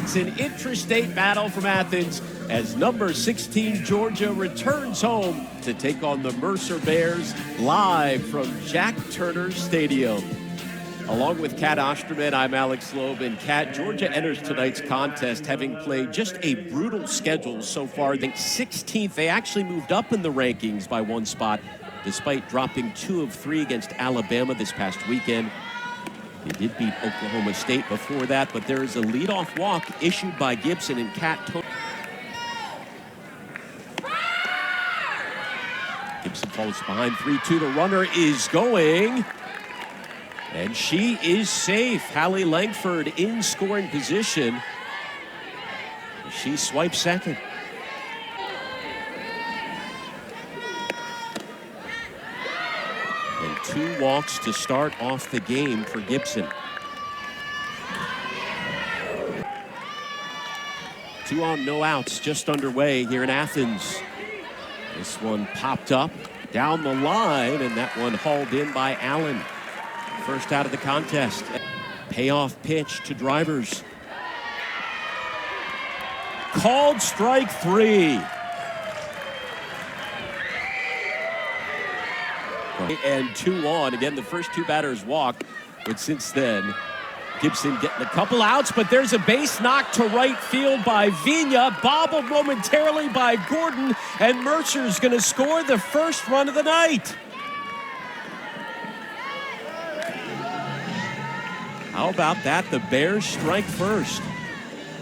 It's an intrastate battle from Athens as number 16 Georgia returns home to take on the Mercer Bears live from Jack Turner Stadium. Along with Kat Osterman, I'm Alex Loeb. And Kat, Georgia enters tonight's contest having played just a brutal schedule so far. I think 16th, they actually moved up in the rankings by one spot, despite dropping 2 of 3 against Alabama this past weekend. They did beat Oklahoma State before that, but there is a leadoff walk issued by Gibson and Kat. Gibson falls behind 3-2. The runner is going. And she is safe. Hallie Langford in scoring position. She swipes second. And 2 walks to start off the game for Gibson. 2 on, no outs, just underway here in Athens. This one popped up down the line, and that one hauled in by Allen. First out of the contest. Payoff pitch to drivers. Called strike 3. And 2 on. Again, the first 2 batters walked, but since then, Gibson getting a couple outs, but there's a base knock to right field by Vina, bobbled momentarily by Gordon, and Mercer's going to score the first run of the night. How about that? The Bears strike first.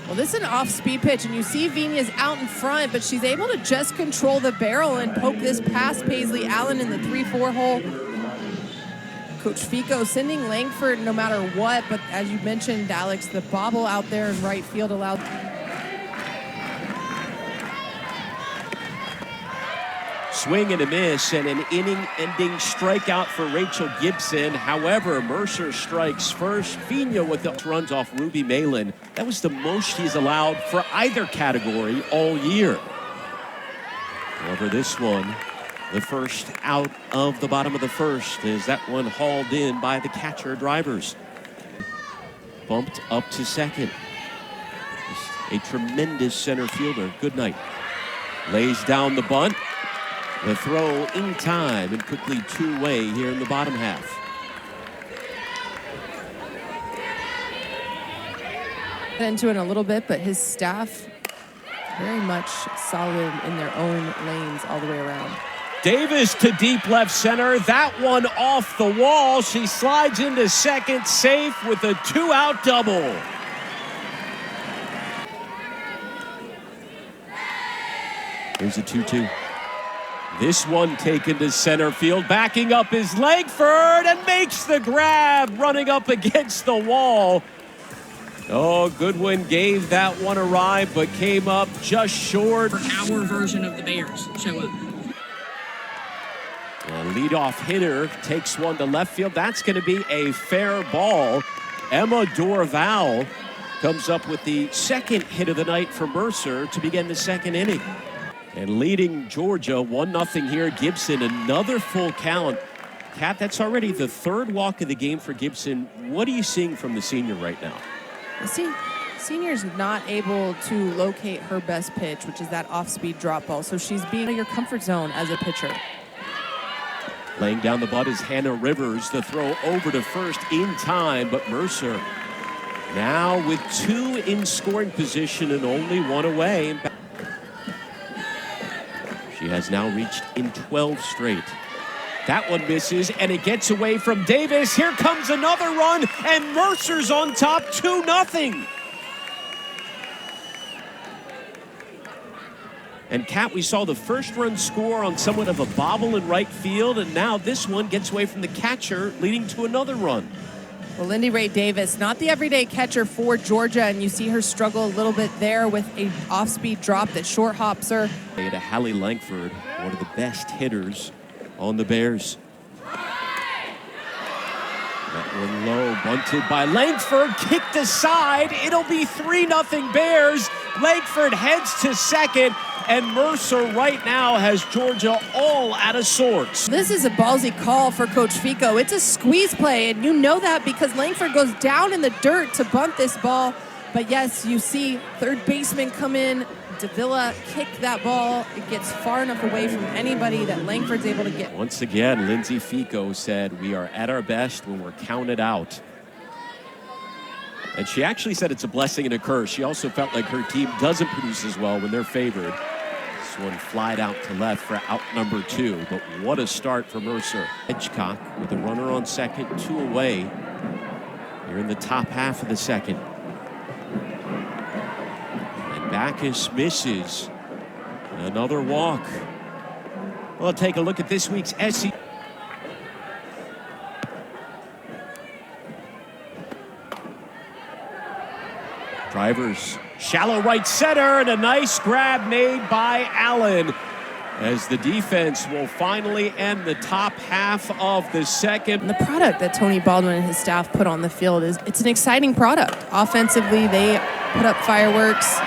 Well, this is an off-speed pitch, and you see Vina's out in front, but she's able to just control the barrel and poke this past Paisley Allen in the 3-4 hole. Coach Fico sending Langford no matter what, but as you mentioned, Alex, the bobble out there in right field allowed. Swing and a miss, and an inning-ending strikeout for Rachel Gibson. However, Mercer strikes first. Vina with the runs off Ruby Malin. That was the most she's allowed for either category all year. However, this one, the first out of the bottom of the first, is that one hauled in by the catcher drivers. Bumped up to second. Just a tremendous center fielder. Good night. Lays down the bunt. The throw in time and quickly 2-way here in the bottom half. Into it in a little bit, but his staff very much solid in their own lanes all the way around. Davis to deep left center. That one off the wall. She slides into second, safe with a 2-out double. Here's a 2-2. This one taken to center field. Backing up is Langford and makes the grab, running up against the wall. Oh, Goodwin gave that one a ride, but came up just short. For our version of the Bears show up. A leadoff hitter takes one to left field. That's going to be a fair ball. Emma Dorval comes up with the second hit of the night for Mercer to begin the second inning. And leading Georgia 1-0 here. Gibson, another full count. Kat, that's already the 3rd walk of the game for Gibson. What are you seeing from the senior right now? The senior's not able to locate her best pitch, which is that off-speed drop ball. So she's being in your comfort zone as a pitcher. Laying down the butt is Hannah Rivers. The throw over to first in time, but Mercer now with 2 in scoring position and only 1 away. She has now reached in 12 straight. That one misses, and it gets away from Davis. Here comes another run, and Mercer's on top 2-0. And Kat, we saw the first run score on somewhat of a bobble in right field, and now this one gets away from the catcher, leading to another run. Well, Lindy Ray Davis, not the everyday catcher for Georgia, and you see her struggle a little bit there with a off-speed drop that short hops her. To Hallie Langford, one of the best hitters on the Bears. That one low, bunted by Langford, kicked aside. It'll be 3-0 Bears. Langford heads to second, and Mercer right now has Georgia all out of sorts. This is a ballsy call for Coach Fico. It's a squeeze play, and you know that because Langford goes down in the dirt to bunt this ball But yes, you see third baseman come in. Davila kick that ball. It gets far enough away from anybody that Langford's able to get. Once again, Lindsay Fico said, "We are at our best when we're counted out." And she actually said it's a blessing and a curse. She also felt like her team doesn't produce as well when they're favored. This one flied out to left for out number 2. But what a start for Mercer. Edgecock with a runner on second, 2 away. Here in the top half of the second. And Backus misses. Another walk. Well, take a look at this week's SC. Drivers, shallow right center, and a nice grab made by Allen as the defense will finally end the top half of the second. The product that Tony Baldwin and his staff put on the field it's an exciting product. Offensively, they put up fireworks.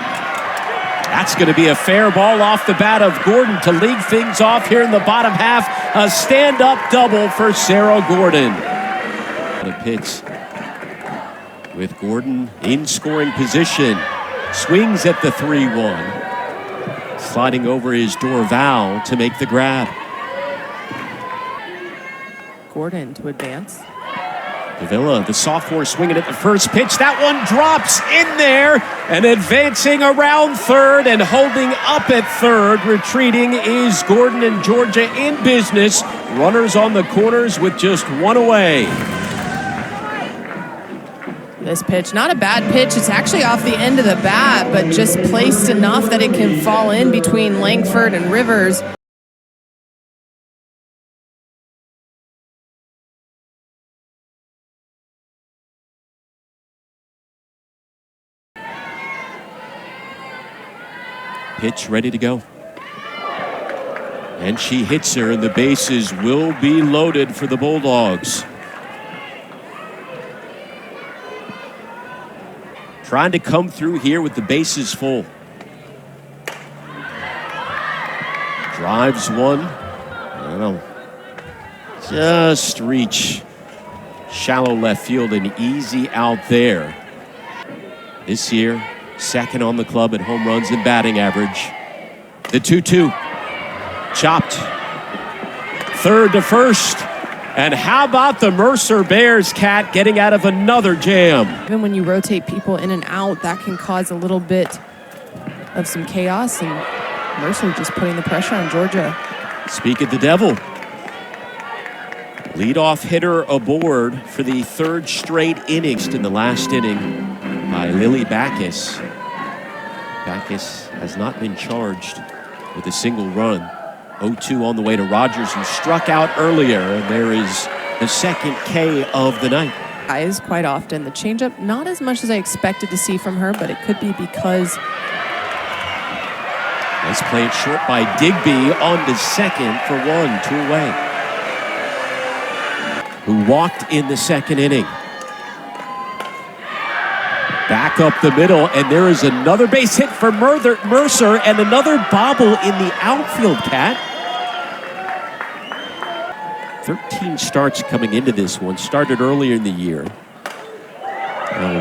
That's going to be a fair ball off the bat of Gordon to lead things off here in the bottom half. A stand-up double for Sarah Gordon. The pitch with Gordon in scoring position. Swings at the 3-1. Sliding over his Dorval to make the grab. Gordon to advance. Davila, the sophomore, swinging at the first pitch. That one drops in there and advancing around third and holding up at third. Retreating is Gordon and Georgia in business. Runners on the corners with just 1 away. This pitch, not a bad pitch. It's actually off the end of the bat, but just placed enough that it can fall in between Langford and Rivers. Pitch ready to go. And she hits her, and the bases will be loaded for the Bulldogs. Trying to come through here with the bases full. Drives one. I don't know. Just reach shallow left field and easy out there. This year, second on the club in home runs and batting average. The 2-2. Chopped. Third to first. And how about the Mercer Bears, Cat, getting out of another jam? Even when you rotate people in and out, that can cause a little bit of some chaos, and Mercer just putting the pressure on Georgia. Speak of the devil. Leadoff hitter aboard for the 3rd straight innings in the last inning by Lily Backus. Backus has not been charged with a single run. 0-2 on the way to Rogers, who struck out earlier, and there is the second K of the night. Eyes quite often. The changeup, not as much as I expected to see from her, but it could be because. Nice play it short by Digby on to second for 1, 2 away. Who walked in the second inning. Back up the middle, and there is another base hit for Mercer and another bobble in the outfield, Cat. 13 starts coming into this one. Started earlier in the year.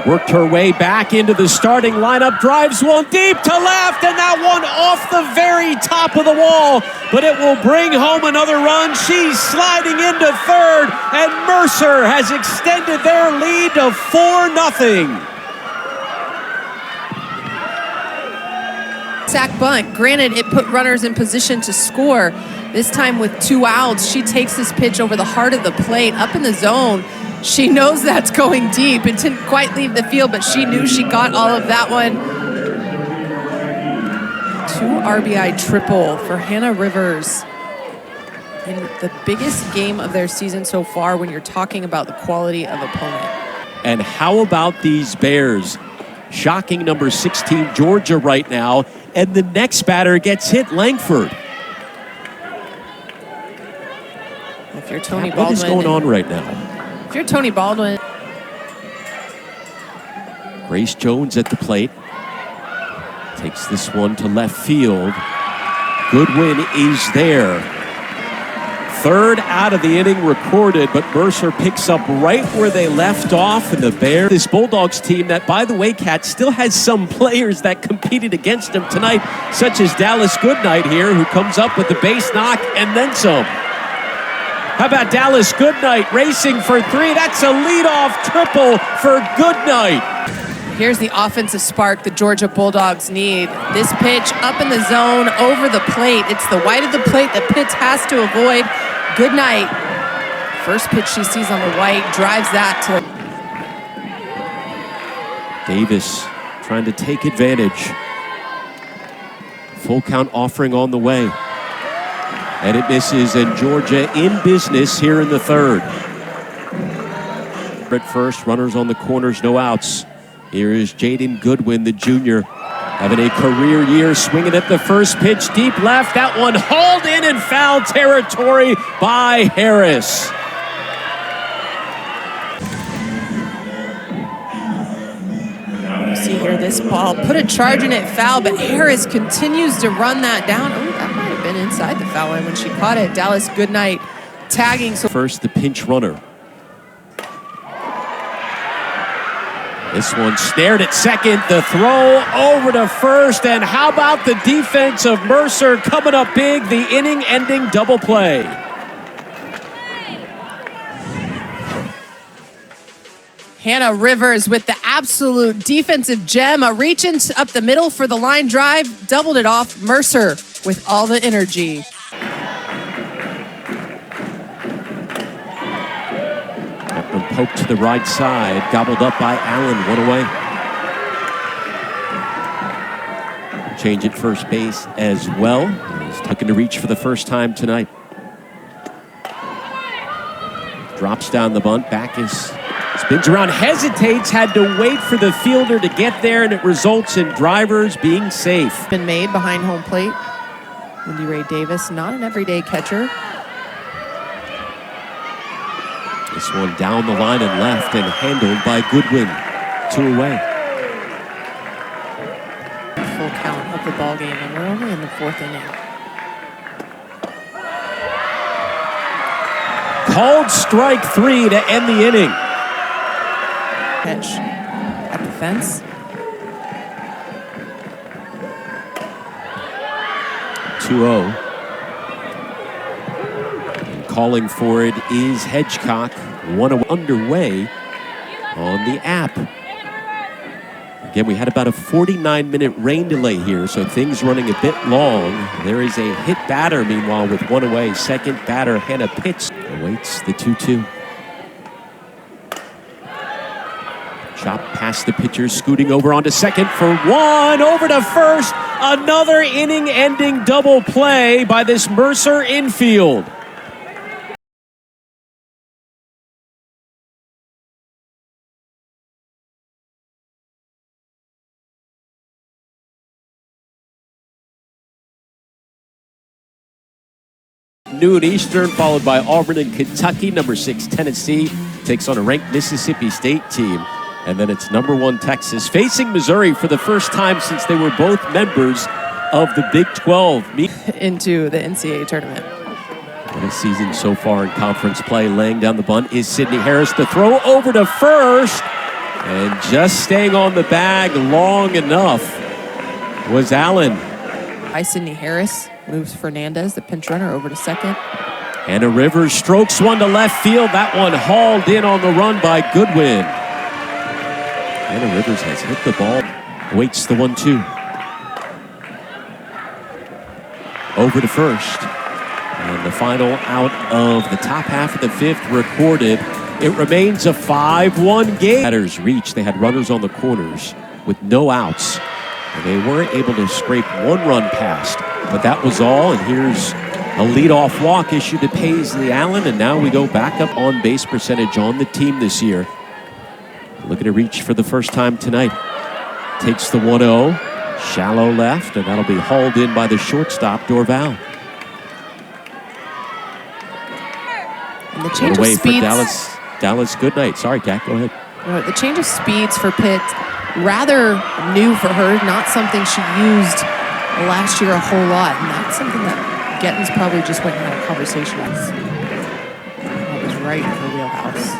Worked her way back into the starting lineup. Drives one deep to left, and that one off the very top of the wall. But it will bring home another run. She's sliding into third, and Mercer has extended their lead to 4-0. Sack bunt. Granted, it put runners in position to score. This time with 2 outs, she takes this pitch over the heart of the plate, up in the zone. She knows that's going deep. It didn't quite leave the field, but she knew she got all of that one. 2 RBI triple for Hannah Rivers in the biggest game of their season so far when you're talking about the quality of opponent. And how about these Bears? Shocking number 16, Georgia right now, and the next batter gets hit, Langford. If you're Tony Baldwin, what is going on right now? If you're Tony Baldwin. Grace Jones at the plate. Takes this one to left field. Goodwin is there. Third out of the inning recorded, but Mercer picks up right where they left off, and the Bears, this Bulldogs team that, by the way, Kat, still has some players that competed against them tonight, such as Dallas Goodnight here, who comes up with the base knock and then some. How about Dallas Goodnight racing for three? That's a leadoff triple for Goodnight. Here's the offensive spark the Georgia Bulldogs need. This pitch up in the zone, over the plate. It's the white of the plate that Pitts has to avoid. Goodnight. First pitch she sees on the white, drives that to... Davis trying to take advantage. Full count offering on the way. And it misses, and Georgia in business here in the third. At first, runners on the corners, no outs. Here is Jaden Goodwin, the junior, having a career year, swinging at the first pitch, deep left. That one hauled in and foul territory by Harris. See here, this ball put a charge in it, foul, but Harris continues to run that down. Oh, that might have been inside the foul line when she caught it. Dallas Goodnight tagging. First, the pinch runner. This one snared at second, the throw over to first, and how about the defense of Mercer coming up big, the inning-ending double play. Hannah Rivers with the absolute defensive gem, reaching up the middle for the line drive, doubled it off. Mercer with all the energy. Poked to the right side, gobbled up by Allen, one away. Change at first base as well. He's looking to reach for the first time tonight. Drops down the bunt, back is, spins around, hesitates, had to wait for the fielder to get there, and it results in drivers being safe. Been made behind home plate. Wendy Ray Davis, not an everyday catcher. This one down the line and left and handled by Goodwin. 2 away. Full count of the ball game, and we're only in the 4th inning. Called strike 3 to end the inning. Pitch at the fence. 2-0. Calling for it is Hedgecock. 1 underway on the app. Again, we had about a 49-minute rain delay here, so things running a bit long. There is a hit batter, meanwhile, with 1 away. Second batter, Hannah Pitts, awaits the 2-2. Chop past the pitcher, scooting over onto second for 1, over to first. Another inning-ending double play by this Mercer infield. Noon Eastern, followed by Auburn and Kentucky. Number 6 Tennessee takes on a ranked Mississippi State team. And then it's number 1 Texas facing Missouri for the first time since they were both members of the Big 12. Into the NCAA tournament. What a season so far in conference play. Laying down the bunt is Sydney Harris. The throw over to first. And just staying on the bag long enough was Allen. By Sydney Harris. Moves Fernandez, the pinch runner, over to second. Hannah Rivers strokes one to left field. That one hauled in on the run by Goodwin. Hannah Rivers has hit the ball. Waits the 1-2. Over to first. And the final out of the top half of the 5th recorded. It remains a 5-1 game. Batters reached. They had runners on the corners with no outs. And they weren't able to scrape 1 run past. But that was all, and here's a leadoff walk issued to Paisley Allen, and now we go back up on base percentage on the team this year. Looking to reach for the first time tonight. Takes the 1-0, shallow left, and that'll be hauled in by the shortstop, Dorval. And the change of away speeds. for Dallas Goodnight. Sorry, Kat, go ahead. The change of speeds for Pitt, rather new for her, not something she used last year a whole lot, and that's something that Gettins probably just went and had a conversation with. That was right in her wheelhouse.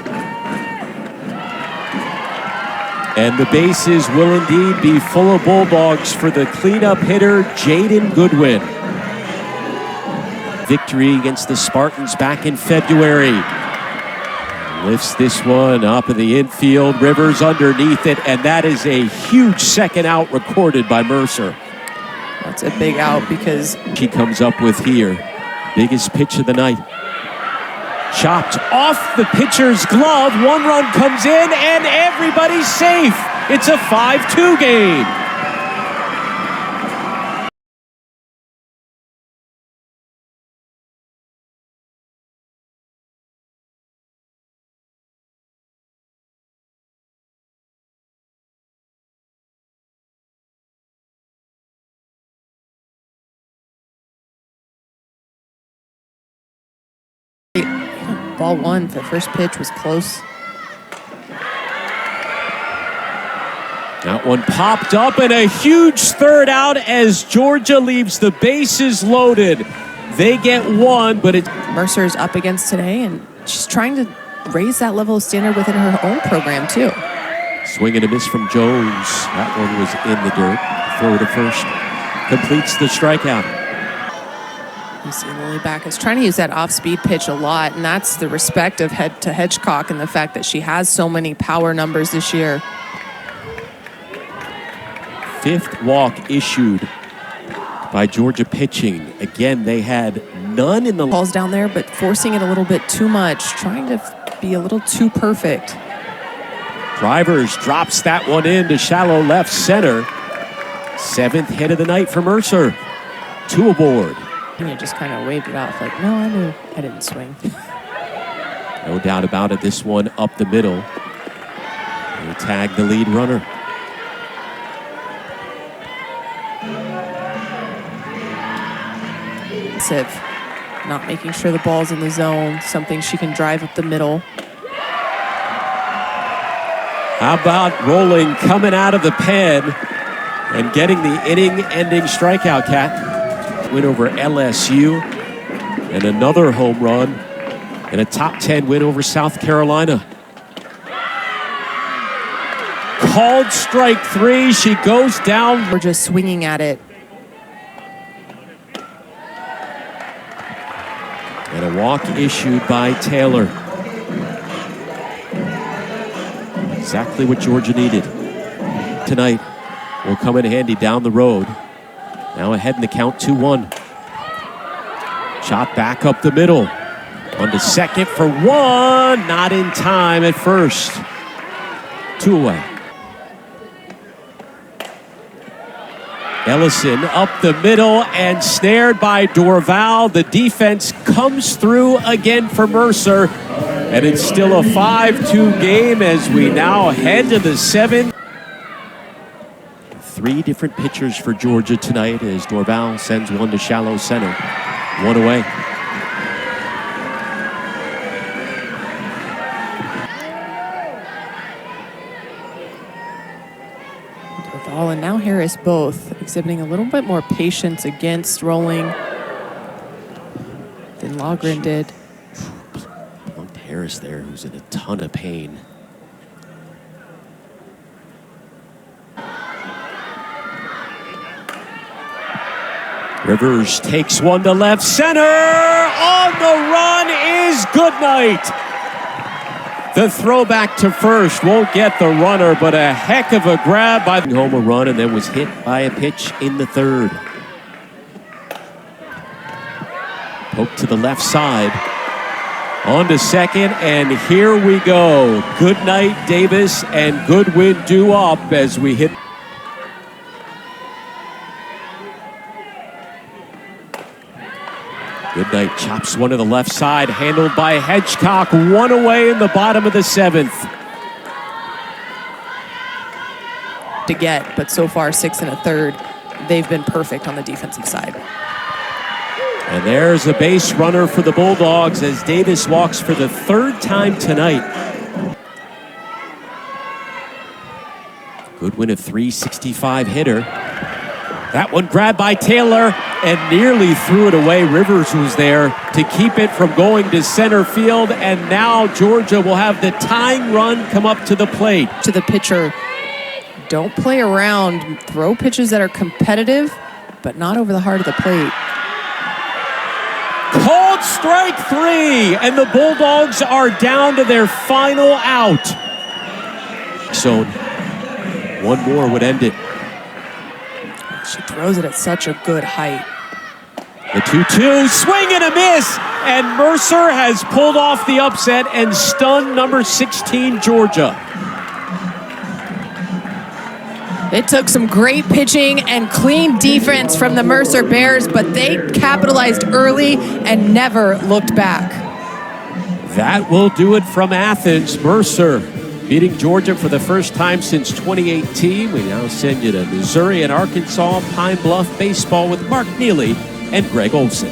And the bases will indeed be full of Bulldogs for the cleanup hitter, Jaden Goodwin. Victory against the Spartans back in February. Lifts this one up in the infield. Rivers underneath it, and that is a huge second out recorded by Mercer. That's a big out because she comes up with here. Biggest pitch of the night. Chopped off the pitcher's glove. One run comes in, and everybody's safe. It's a 5-2 game. ball one. The first pitch was close. That one popped up, and a huge third out as Georgia leaves the bases loaded. They get one, but it's Mercer's up against today, and she's trying to raise that level of standard within her own program, too. Swing and a miss from Jones. That one was in the dirt. Throw to first. Completes the strikeout. You see Lily Backus trying to use that off-speed pitch a lot, and that's the respect of head to Hedgecock and the fact that she has so many power numbers this year. Fifth walk issued by Georgia pitching. Again, they had none in the balls down there, but forcing it a little bit too much, trying to be a little too perfect. Drivers drops that one into shallow left center. Seventh hit of the night for Mercer. Two aboard. And you just kind of waved it off like, no, I knew I didn't swing. No doubt about it, this one up the middle. They tag the lead runner. Not making sure the ball's in the zone, something she can drive up the middle. How about Rolling coming out of the pen and getting the inning-ending strikeout, Cat. Win over LSU and another home run and a top 10 win over South Carolina. Called strike three. She goes down. We're just swinging at it. And a walk issued by Taylor. Exactly what Georgia needed tonight. Will come in handy down the road. Now ahead in the count, 2-1. Chop back up the middle. On to second for one. Not in time at first. Two away. Ellison up the middle and snared by Dorval. The defense comes through again for Mercer. And it's still a 5-2 game as we now head to the seventh. Three different pitchers for Georgia tonight as Dorval sends one to shallow center. One away. Dorval and now Harris both exhibiting a little bit more patience against Rolling than Logren did. Plunked Harris there, who's in a ton of pain. Rivers takes one to left center. On the run is Goodnight. The throwback to first won't get the runner, but a heck of a grab by the home run, and then was hit by a pitch in the third. Poke to the left side. On to second, and here we go. Goodnight, Davis, and Goodwin due up as we hit. Goodnight chops one to the left side, handled by Hedgecock. One away in the bottom of the seventh. To get, but so far 6 1/3, they've been perfect on the defensive side. And there's a base runner for the Bulldogs as Davis walks for the third time tonight. Goodwin, a .365 hitter. That one grabbed by Taylor and nearly threw it away. Rivers was there to keep it from going to center field, and now Georgia will have the tying run come up to the plate. To the pitcher, don't play around. Throw pitches that are competitive, but not over the heart of the plate. Called strike 3, and the Bulldogs are down to their final out. So one more would end it. She throws it at such a good height. The 2-2, swing and a miss, and Mercer has pulled off the upset and stunned number 16, Georgia. It took some great pitching and clean defense from the Mercer Bears, but they capitalized early and never looked back. That will do it from Athens. Mercer beating Georgia for the first time since 2018. We now send you to Missouri and Arkansas Pine Bluff baseball with Mark Neely and Greg Olson.